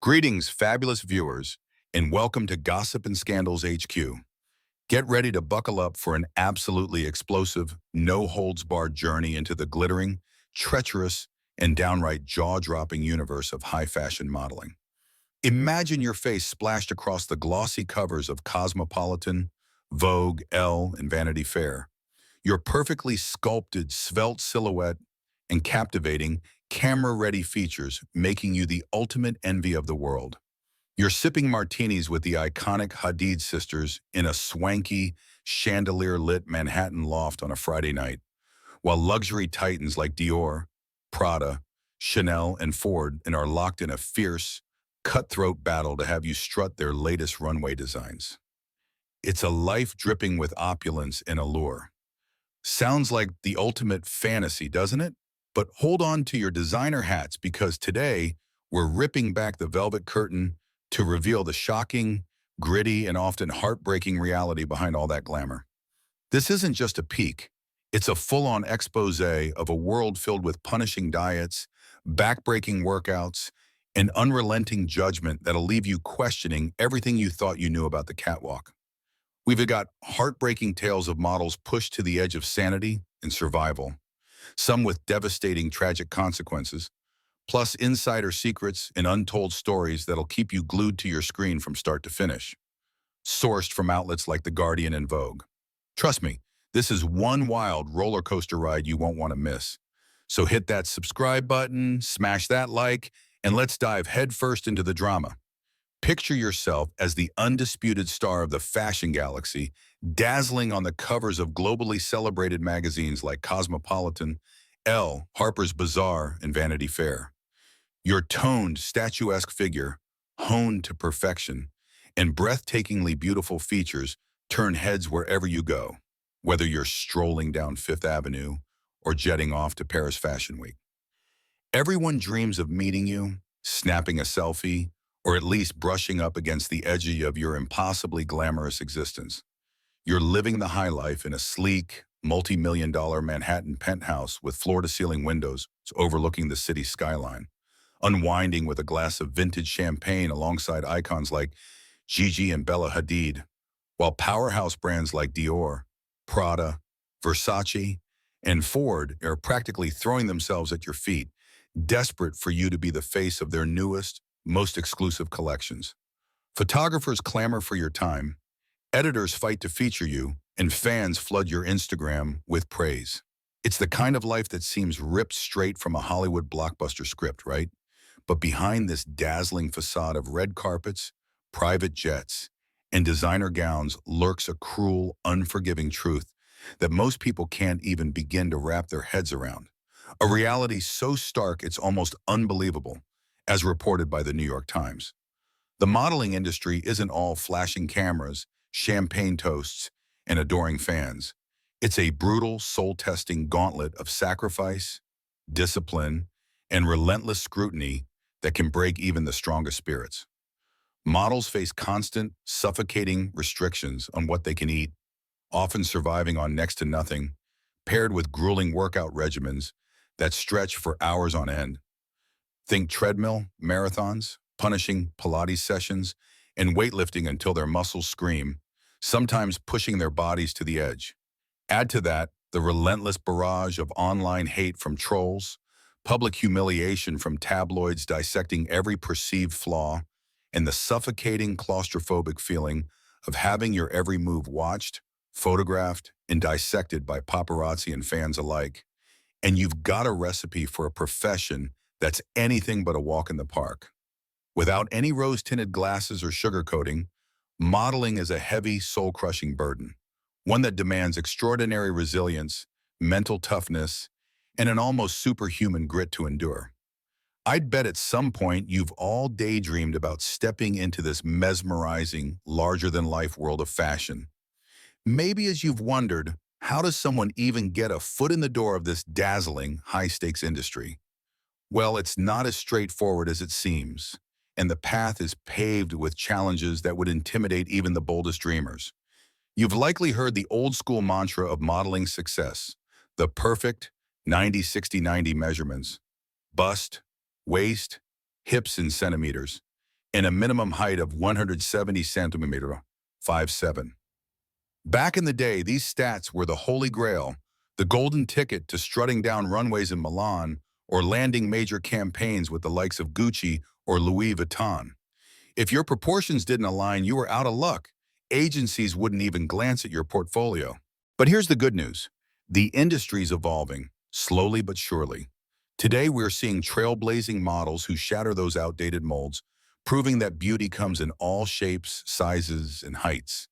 Greetings, fabulous viewers, and welcome to Gossip and Scandals HQ. Get ready to buckle up for an absolutely explosive, no-holds-barred journey into the glittering, treacherous, and downright jaw-dropping universe of high-fashion modeling. Imagine your face splashed across the glossy covers of Cosmopolitan, Vogue, Elle, and Vanity Fair. Your perfectly sculpted, svelte silhouette and captivating, camera-ready features making you the ultimate envy of the world. You're sipping martinis with the iconic Hadid sisters in a swanky, chandelier-lit Manhattan loft on a Friday night, while luxury titans like Dior, Prada, Chanel, and Ford are locked in a fierce, cutthroat battle to have you strut their latest runway designs. It's a life dripping with opulence and allure. Sounds like the ultimate fantasy, doesn't it? But hold on to your designer hats because today we're ripping back the velvet curtain to reveal the shocking, gritty, and often heartbreaking reality behind all that glamour. This isn't just a peek. It's a full-on expose of a world filled with punishing diets, back-breaking workouts, and unrelenting judgment that'll leave you questioning everything you thought you knew about the catwalk. We've got heartbreaking tales of models pushed to the edge of sanity and survival, some with devastating tragic consequences, plus insider secrets and untold stories that'll keep you glued to your screen from start to finish, sourced from outlets like The Guardian and Vogue. Trust me, this is one wild roller coaster ride you won't want to miss. So hit that subscribe button, smash that like, and let's dive headfirst into the drama. Picture yourself as the undisputed star of the fashion galaxy, dazzling on the covers of globally celebrated magazines like Cosmopolitan, Elle, Harper's Bazaar, and Vanity Fair. Your toned, statuesque figure, honed to perfection, and breathtakingly beautiful features turn heads wherever you go, whether you're strolling down Fifth Avenue or jetting off to Paris Fashion Week. Everyone dreams of meeting you, snapping a selfie, or at least brushing up against the edge of your impossibly glamorous existence. You're living the high life in a sleek, multi-million-dollar Manhattan penthouse with floor-to-ceiling windows overlooking the city skyline, unwinding with a glass of vintage champagne alongside icons like Gigi and Bella Hadid, while powerhouse brands like Dior, Prada, Versace, and Ford are practically throwing themselves at your feet, desperate for you to be the face of their newest, most exclusive collections. Photographers clamor for your time, editors fight to feature you, and fans flood your Instagram with praise. It's the kind of life that seems ripped straight from a Hollywood blockbuster script, right? But behind this dazzling facade of red carpets, private jets, and designer gowns lurks a cruel, unforgiving truth that most people can't even begin to wrap their heads around. A reality so stark it's almost unbelievable, as reported by the New York Times. The modeling industry isn't all flashing cameras, champagne toasts, and adoring fans. It's a brutal, soul-testing gauntlet of sacrifice, discipline, and relentless scrutiny that can break even the strongest spirits. Models face constant, suffocating restrictions on what they can eat, often surviving on next to nothing, paired with grueling workout regimens that stretch for hours on end. Think treadmill, marathons, punishing Pilates sessions, and weightlifting until their muscles scream, sometimes pushing their bodies to the edge. Add to that the relentless barrage of online hate from trolls, public humiliation from tabloids dissecting every perceived flaw, and the suffocating claustrophobic feeling of having your every move watched, photographed, and dissected by paparazzi and fans alike. And you've got a recipe for a profession that's anything but a walk in the park. Without any rose-tinted glasses or sugarcoating, modeling is a heavy, soul-crushing burden, one that demands extraordinary resilience, mental toughness, and an almost superhuman grit to endure. I'd bet at some point you've all daydreamed about stepping into this mesmerizing, larger-than-life world of fashion. Maybe as you've wondered, how does someone even get a foot in the door of this dazzling, high-stakes industry? Well, it's not as straightforward as it seems, and the path is paved with challenges that would intimidate even the boldest dreamers. You've likely heard the old-school mantra of modeling success, the perfect 90-60-90 measurements: bust, waist, hips in centimeters, and a minimum height of 170 centimeters, 5'7". Back in the day, these stats were the holy grail, the golden ticket to strutting down runways in Milan or landing major campaigns with the likes of Gucci or Louis Vuitton. If your proportions didn't align, you were out of luck. Agencies wouldn't even glance at your portfolio. But here's the good news. The industry's evolving, slowly but surely. Today, we're seeing trailblazing models who shatter those outdated molds, proving that beauty comes in all shapes, sizes, and heights.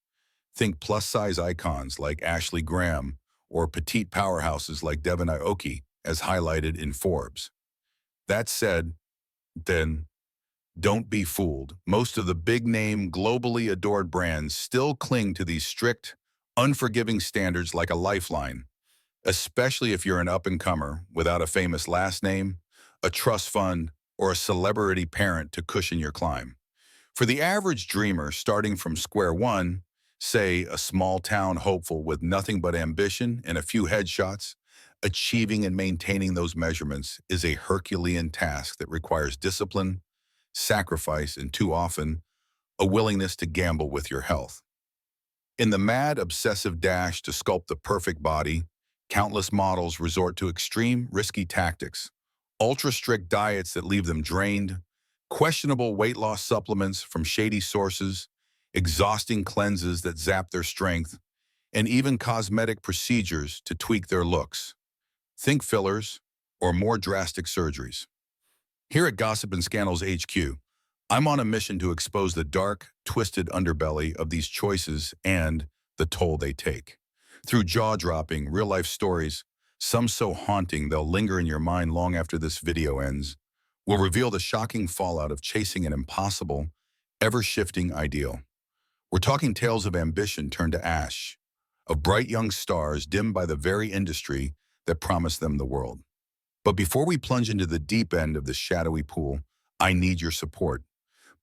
Think plus-size icons like Ashley Graham or petite powerhouses like Devon Aoki, as highlighted in Forbes. That said, then, don't be fooled. Most of the big-name, globally adored brands still cling to these strict, unforgiving standards like a lifeline, especially if you're an up-and-comer without a famous last name, a trust fund, or a celebrity parent to cushion your climb. For the average dreamer starting from square one, say a small-town hopeful with nothing but ambition and a few headshots, achieving and maintaining those measurements is a Herculean task that requires discipline, sacrifice, and too often, a willingness to gamble with your health. In the mad, obsessive dash to sculpt the perfect body, countless models resort to extreme, risky tactics, ultra-strict diets that leave them drained, questionable weight loss supplements from shady sources, exhausting cleanses that zap their strength, and even cosmetic procedures to tweak their looks. Think fillers or more drastic surgeries. Here at Gossip and Scandals HQ, I'm on a mission to expose the dark, twisted underbelly of these choices and the toll they take. Through jaw-dropping, real-life stories, some so haunting they'll linger in your mind long after this video ends, we'll reveal the shocking fallout of chasing an impossible, ever-shifting ideal. We're talking tales of ambition turned to ash, of bright young stars dimmed by the very industry that promised them the world. But before we plunge into the deep end of this shadowy pool, I need your support.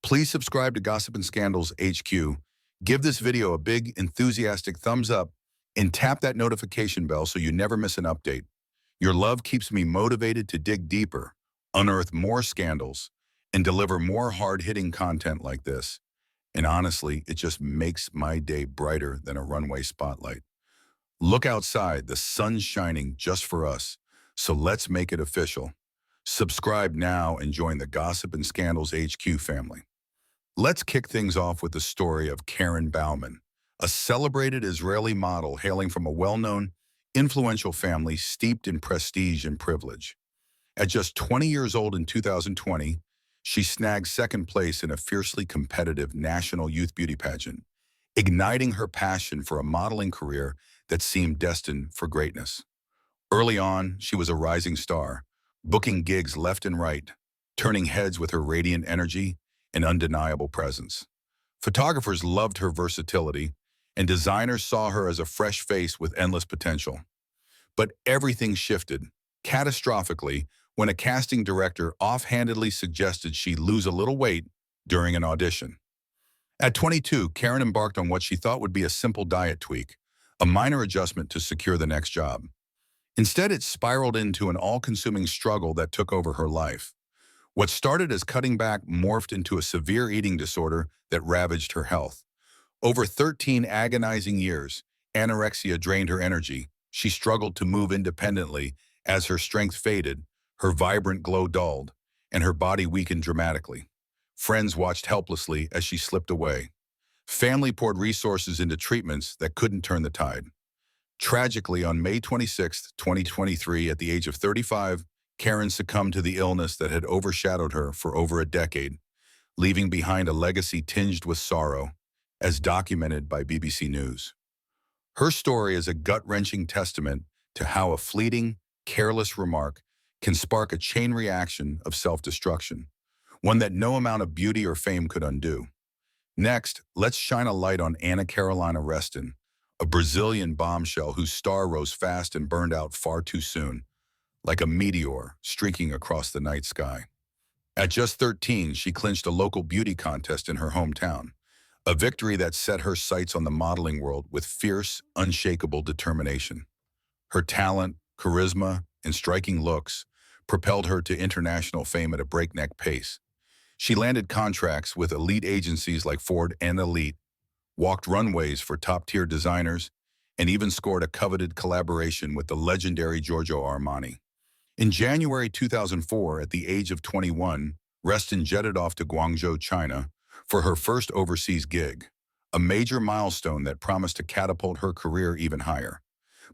Please subscribe to Gossip and Scandals HQ, give this video a big, enthusiastic thumbs up, and tap that notification bell so you never miss an update. Your love keeps me motivated to dig deeper, unearth more scandals, and deliver more hard-hitting content like this. And honestly, it just makes my day brighter than a runway spotlight. Look outside, the sun's shining just for us, so let's make it official. Subscribe now and join the Gossip and Scandals HQ family. Let's kick things off with the story of Karen Bauman, a celebrated Israeli model hailing from a well-known, influential family steeped in prestige and privilege. At just 20 years old in 2020, she snagged second place in a fiercely competitive national youth beauty pageant, igniting her passion for a modeling career that seemed destined for greatness. Early on, she was a rising star, booking gigs left and right, turning heads with her radiant energy and undeniable presence. Photographers loved her versatility, and designers saw her as a fresh face with endless potential. But everything shifted, catastrophically, when a casting director offhandedly suggested she lose a little weight during an audition. At 22, Karen embarked on what she thought would be a simple diet tweak, a minor adjustment to secure the next job. Instead, it spiraled into an all-consuming struggle that took over her life. What started as cutting back morphed into a severe eating disorder that ravaged her health. Over 13 agonizing years, anorexia drained her energy. She struggled to move independently as her strength faded, her vibrant glow dulled, and her body weakened dramatically. Friends watched helplessly as she slipped away. Family poured resources into treatments that couldn't turn the tide. Tragically, on May 26, 2023, at the age of 35, Karen succumbed to the illness that had overshadowed her for over a decade, leaving behind a legacy tinged with sorrow, as documented by BBC News. Her story is a gut-wrenching testament to how a fleeting, careless remark can spark a chain reaction of self-destruction, one that no amount of beauty or fame could undo. Next, let's shine a light on Ana Carolina Reston, a Brazilian bombshell whose star rose fast and burned out far too soon, like a meteor streaking across the night sky. At just 13, she clinched a local beauty contest in her hometown, a victory that set her sights on the modeling world with fierce, unshakable determination. Her talent, charisma, and striking looks propelled her to international fame at a breakneck pace. She landed contracts with elite agencies like Ford and Elite, walked runways for top-tier designers, and even scored a coveted collaboration with the legendary Giorgio Armani. In January 2004, at the age of 21, Reston jetted off to Guangzhou, China, for her first overseas gig, a major milestone that promised to catapult her career even higher.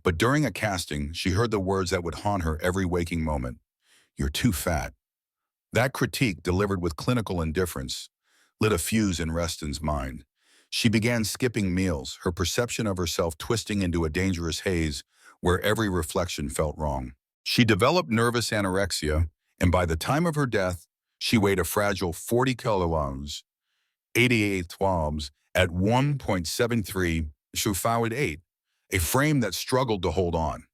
But during a casting, she heard the words that would haunt her every waking moment. "You're too fat." That critique, delivered with clinical indifference, lit a fuse in Reston's mind. She began skipping meals, her perception of herself twisting into a dangerous haze where every reflection felt wrong. She developed nervous anorexia, and by the time of her death, she weighed a fragile 40 kilograms, 88 twabs, at 1.73 8, a frame that struggled to hold on.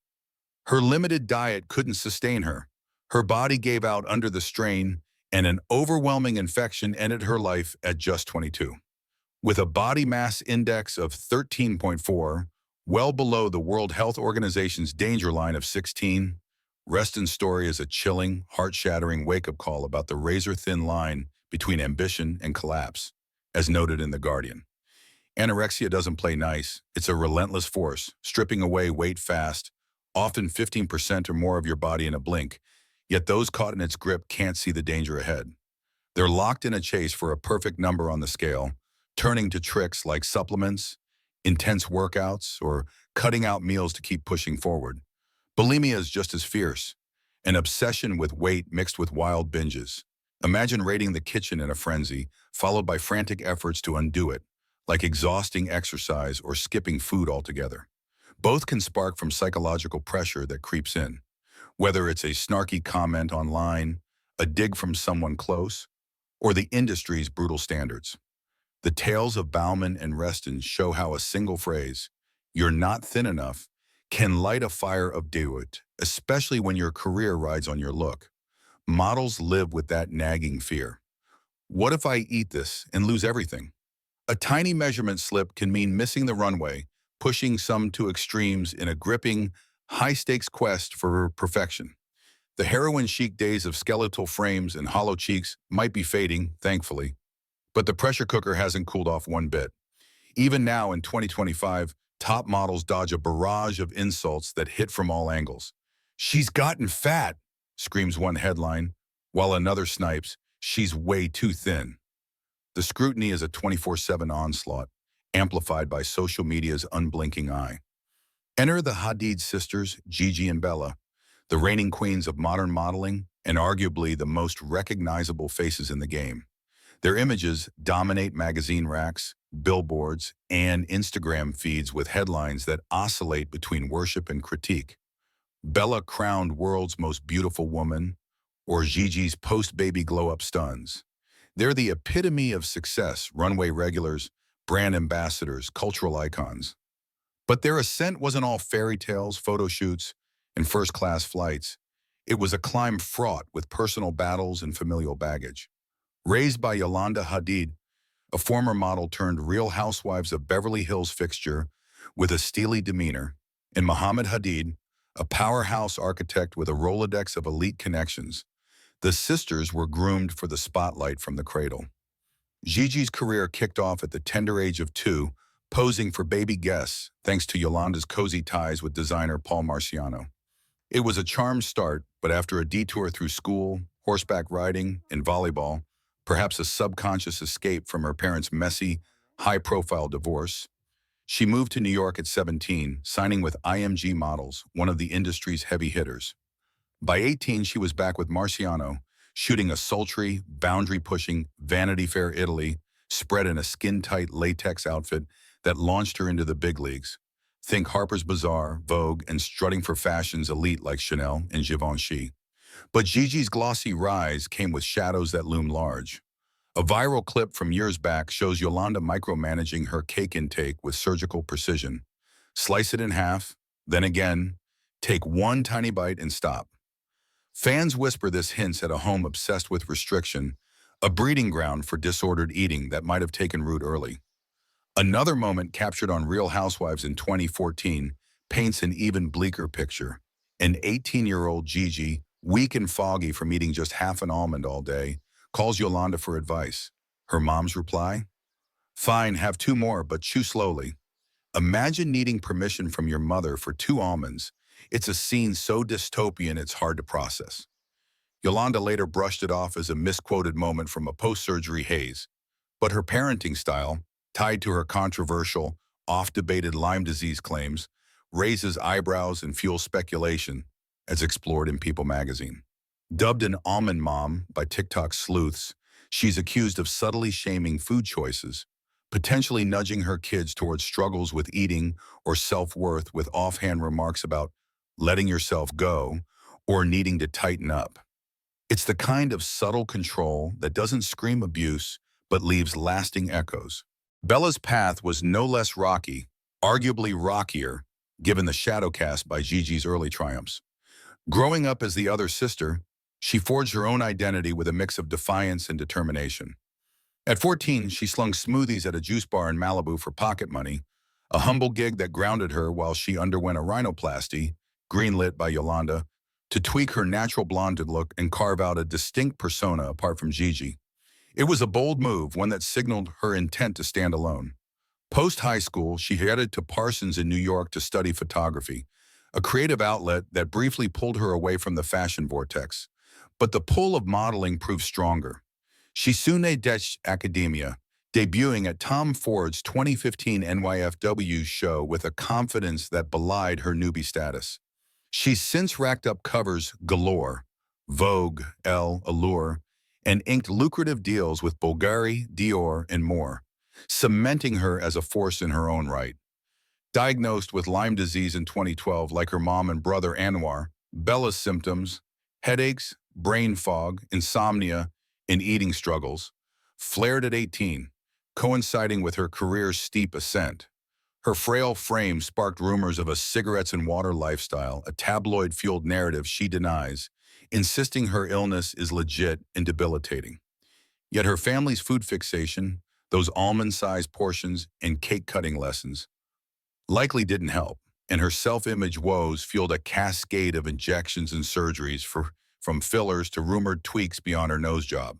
Her limited diet couldn't sustain her. Her body gave out under the strain, and an overwhelming infection ended her life at just 22. With a body mass index of 13.4, well below the World Health Organization's danger line of 16, Reston's story is a chilling, heart-shattering wake-up call about the razor-thin line between ambition and collapse, as noted in The Guardian. Anorexia doesn't play nice. It's a relentless force, stripping away weight fast, often 15% or more of your body in a blink. Yet those caught in its grip can't see the danger ahead. They're locked in a chase for a perfect number on the scale, turning to tricks like supplements, intense workouts, or cutting out meals to keep pushing forward. Bulimia is just as fierce, an obsession with weight mixed with wild binges. Imagine raiding the kitchen in a frenzy, followed by frantic efforts to undo it, like exhausting exercise or skipping food altogether. Both can spark from psychological pressure that creeps in, whether it's a snarky comment online, a dig from someone close, or the industry's brutal standards. The tales of Bauman and Reston show how a single phrase, "You're not thin enough," can light a fire of doubt, especially when your career rides on your look. Models live with that nagging fear. What if I eat this and lose everything? A tiny measurement slip can mean missing the runway, pushing some to extremes in a gripping, high-stakes quest for perfection. The heroin-chic days of skeletal frames and hollow cheeks might be fading, thankfully, but the pressure cooker hasn't cooled off one bit. Even now in 2025, top models dodge a barrage of insults that hit from all angles. "She's gotten fat," screams one headline, while another snipes, "She's way too thin." The scrutiny is a 24/7 onslaught, amplified by social media's unblinking eye. Enter the Hadid sisters, Gigi and Bella, the reigning queens of modern modeling and arguably the most recognizable faces in the game. Their images dominate magazine racks, billboards, and Instagram feeds with headlines that oscillate between worship and critique. Bella crowned world's most beautiful woman, or Gigi's post-baby glow-up stuns. They're the epitome of success, runway regulars, brand ambassadors, cultural icons. But their ascent wasn't all fairy tales, photo shoots, and first-class flights. It was a climb fraught with personal battles and familial baggage. Raised by Yolanda Hadid, a former model turned Real Housewives of Beverly Hills fixture with a steely demeanor, and Mohammed Hadid, a powerhouse architect with a Rolodex of elite connections, the sisters were groomed for the spotlight from the cradle. Gigi's career kicked off at the tender age of 2, posing for baby guests thanks to Yolanda's cozy ties with designer Paul Marciano. It was a charmed start, but after a detour through school, horseback riding, and volleyball, perhaps a subconscious escape from her parents' messy, high-profile divorce, she moved to New York at 17, signing with IMG Models, one of the industry's heavy hitters. By 18, she was back with Marciano, shooting a sultry, boundary-pushing Vanity Fair Italy, spread in a skin-tight latex outfit that launched her into the big leagues. Think Harper's Bazaar, Vogue, and strutting for fashion's elite like Chanel and Givenchy. But Gigi's glossy rise came with shadows that loom large. A viral clip from years back shows Yolanda micromanaging her cake intake with surgical precision. Slice it in half, then again, take one tiny bite and stop. Fans whisper this hints at a home obsessed with restriction, a breeding ground for disordered eating that might have taken root early. Another moment captured on Real Housewives in 2014 paints an even bleaker picture. An 18-year-old Gigi, weak and foggy from eating just half an almond all day, calls Yolanda for advice. Her mom's reply? Fine, have two more, but chew slowly. Imagine needing permission from your mother for two almonds. It's a scene so dystopian it's hard to process. Yolanda later brushed it off as a misquoted moment from a post-surgery haze. But her parenting style, tied to her controversial, oft-debated Lyme disease claims, raises eyebrows and fuels speculation, as explored in People magazine. Dubbed an almond mom by TikTok sleuths, she's accused of subtly shaming food choices, potentially nudging her kids towards struggles with eating or self-worth with offhand remarks about letting yourself go or needing to tighten up. It's the kind of subtle control that doesn't scream abuse but leaves lasting echoes. Bella's path was no less rocky, arguably rockier, given the shadow cast by Gigi's early triumphs. Growing up as the other sister, she forged her own identity with a mix of defiance and determination. At 14, she slung smoothies at a juice bar in Malibu for pocket money, a humble gig that grounded her while she underwent a rhinoplasty, greenlit by Yolanda, to tweak her natural blonde look and carve out a distinct persona apart from Gigi. It was a bold move, one that signaled her intent to stand alone. Post-high school, she headed to Parsons in New York to study photography, a creative outlet that briefly pulled her away from the fashion vortex. But the pull of modeling proved stronger. She soon ditched academia, debuting at Tom Ford's 2015 NYFW show with a confidence that belied her newbie status. She's since racked up covers galore, Vogue, Elle, Allure, and inked lucrative deals with Bulgari, Dior, and more, cementing her as a force in her own right. Diagnosed with Lyme disease in 2012 like her mom and brother Anwar, Bella's symptoms, headaches, brain fog, insomnia, and eating struggles, flared at 18, coinciding with her career's steep ascent. Her frail frame sparked rumors of a cigarettes and water lifestyle, a tabloid-fueled narrative she denies, insisting her illness is legit and debilitating. Yet her family's food fixation, those almond-sized portions and cake-cutting lessons, likely didn't help, and her self-image woes fueled a cascade of injections and surgeries from fillers to rumored tweaks beyond her nose job.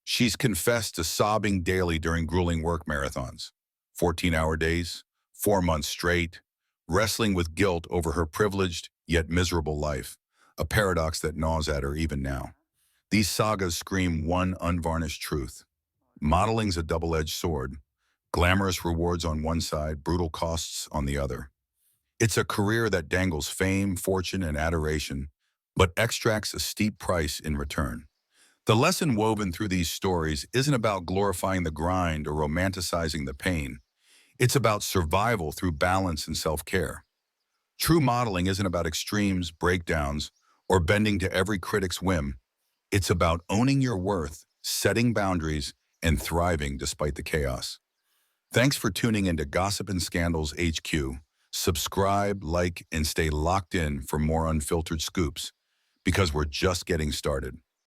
She's confessed to sobbing daily during grueling work marathons, 14-hour days, 4 months straight, wrestling with guilt over her privileged yet miserable life, a paradox that gnaws at her even now. These sagas scream one unvarnished truth. Modeling's a double-edged sword, glamorous rewards on one side, brutal costs on the other. It's a career that dangles fame, fortune, and adoration, but extracts a steep price in return. The lesson woven through these stories isn't about glorifying the grind or romanticizing the pain. It's about survival through balance and self-care. True modeling isn't about extremes, breakdowns, or bending to every critic's whim. It's about owning your worth, setting boundaries, and thriving despite the chaos. Thanks for tuning into Gossip and Scandals HQ. Subscribe, like, and stay locked in for more unfiltered scoops, because we're just getting started.